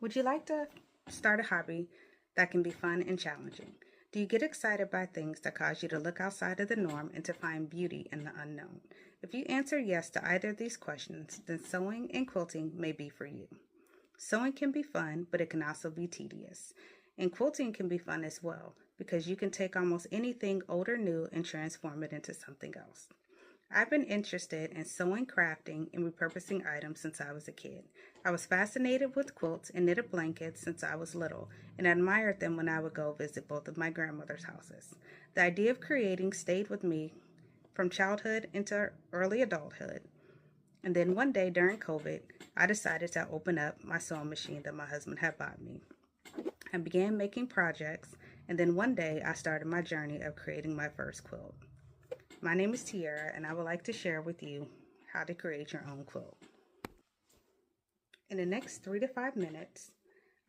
Would you like to start a hobby that can be fun and challenging? Do you get excited by things that cause you to look outside of the norm and to find beauty in the unknown? If you answer yes to either of these questions, then sewing and quilting may be for you. Sewing can be fun, but it can also be tedious. And quilting can be fun as well, because you can take almost anything old or new and transform it into something else. I've been interested in sewing, crafting, and repurposing items since I was a kid. I was fascinated with quilts and knitted blankets since I was little, and admired them when I would go visit both of my grandmother's houses. The idea of creating stayed with me from childhood into early adulthood. And then one day during COVID, I decided to open up my sewing machine that my husband had bought me. I began making projects, and then one day I started my journey of creating my first quilt. My name is Tiara, and I would like to share with you how to create your own quilt. In the next 3 to 5 minutes,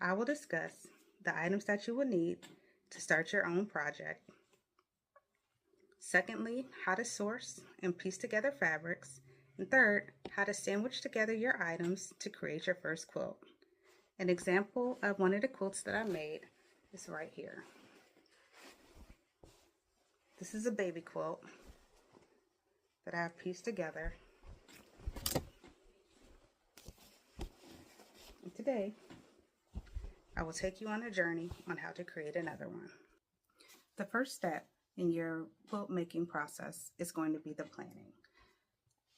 I will discuss the items that you will need to start your own project. Secondly, how to source and piece together fabrics. And third, how to sandwich together your items to create your first quilt. An example of one of the quilts that I made is right here. This is a baby quilt that I have pieced together. And today, I will take you on a journey on how to create another one. The first step in your quilt making process is going to be the planning.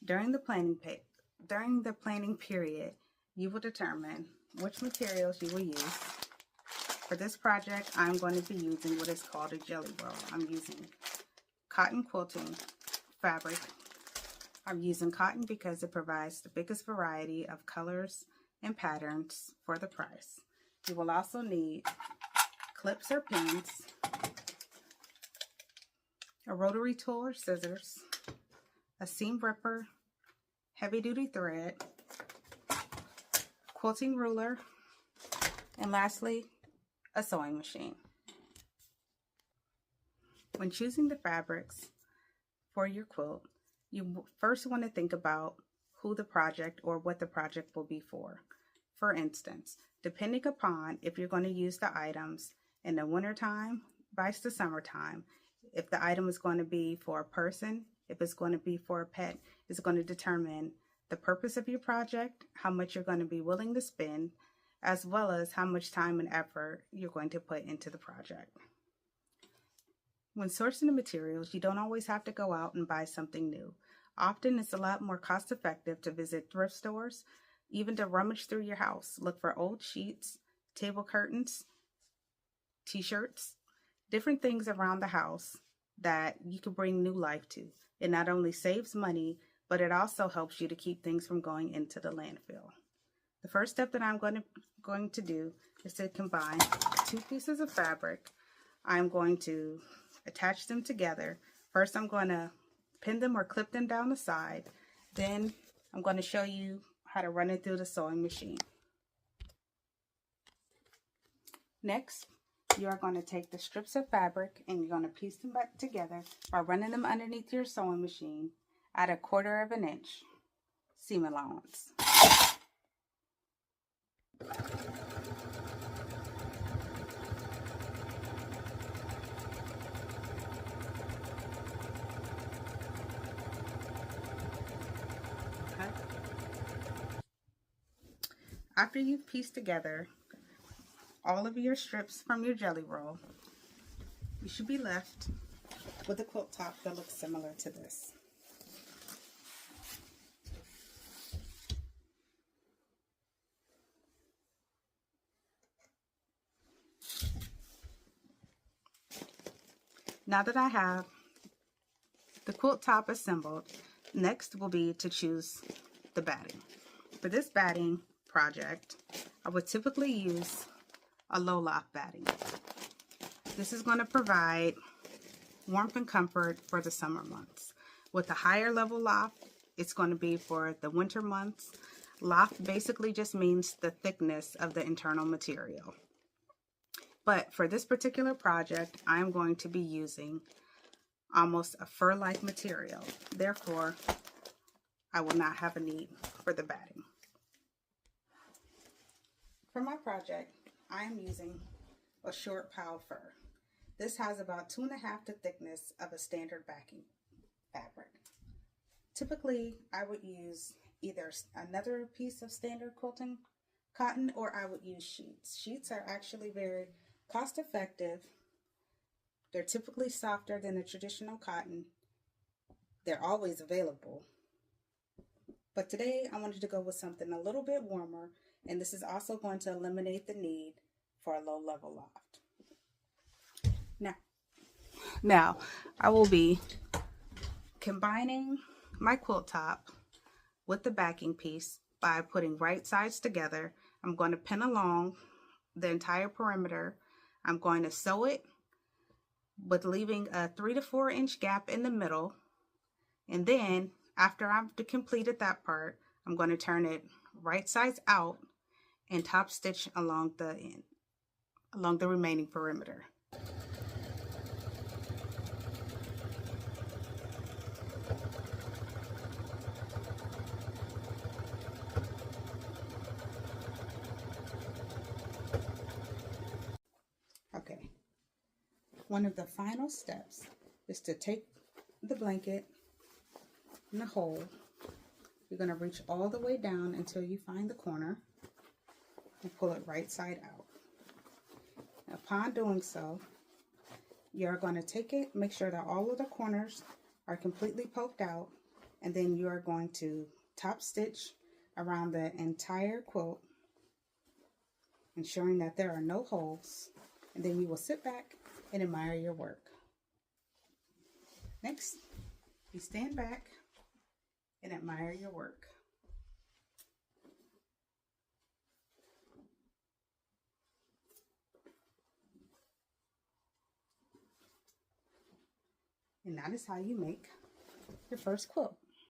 During the planning period, you will determine which materials you will use. For this project, I'm going to be using what is called a jelly roll. I'm using cotton quilting fabric. I'm using cotton because it provides the biggest variety of colors and patterns for the price. You will also need clips or pins, a rotary tool or scissors, a seam ripper, heavy-duty thread, quilting ruler, and lastly, a sewing machine. When choosing the fabrics for your quilt, you first want to think about who the project or what the project will be for. For instance, depending upon if you're going to use the items in the wintertime versus the summertime, if the item is going to be for a person, if it's going to be for a pet, is going to determine the purpose of your project, how much you're going to be willing to spend, as well as how much time and effort you're going to put into the project. When sourcing the materials, you don't always have to go out and buy something new. Often it's a lot more cost effective to visit thrift stores, even to rummage through your house, look for old sheets, table curtains, t-shirts, different things around the house that you can bring new life to. It not only saves money, but it also helps you to keep things from going into the landfill. The first step that I'm going to do is to combine 2 pieces of fabric. I'm going to attach them together. First, I'm going to pin them or clip them down the side. Then I'm going to show you how to run it through the sewing machine. Next, you are going to take the strips of fabric and you're going to piece them back together by running them underneath your sewing machine at 1/4 of an inch seam allowance. After you've pieced together all of your strips from your jelly roll, you should be left with a quilt top that looks similar to this. Now that I have the quilt top assembled, next will be to choose the batting. For this batting project, I would typically use a low loft batting. This is going to provide warmth and comfort for the summer months. With a higher level loft, it's going to be for the winter months. Loft basically just means the thickness of the internal material. But for this particular project, I'm going to be using almost a fur-like material. Therefore, I will not have a need for the batting. For my project, I am using a short pile fur. This has about 2.5 the thickness of a standard backing fabric. Typically, I would use either another piece of standard quilting cotton or I would use sheets. Sheets are actually very cost effective. They're typically softer than the traditional cotton. They're always available. But today I wanted to go with something a little bit warmer, and this is also going to eliminate the need for a low-level loft. Now I will be combining my quilt top with the backing piece by putting right sides together. I'm going to pin along the entire perimeter. I'm going to sew it with leaving a 3 to 4 inch gap in the middle. And then after I've completed that part, I'm going to turn it right sides out and top stitch along the remaining perimeter. Okay, one of the final steps is to take the blanket in the hole. You're going to reach all the way down until you find the corner and pull it right side out. Upon doing so, you're going to take it, make sure that all of the corners are completely poked out, and then you are going to top stitch around the entire quilt, ensuring that there are no holes, and then you will sit back and admire your work. Next, you stand back and admire your work. And that is how you make your first quilt.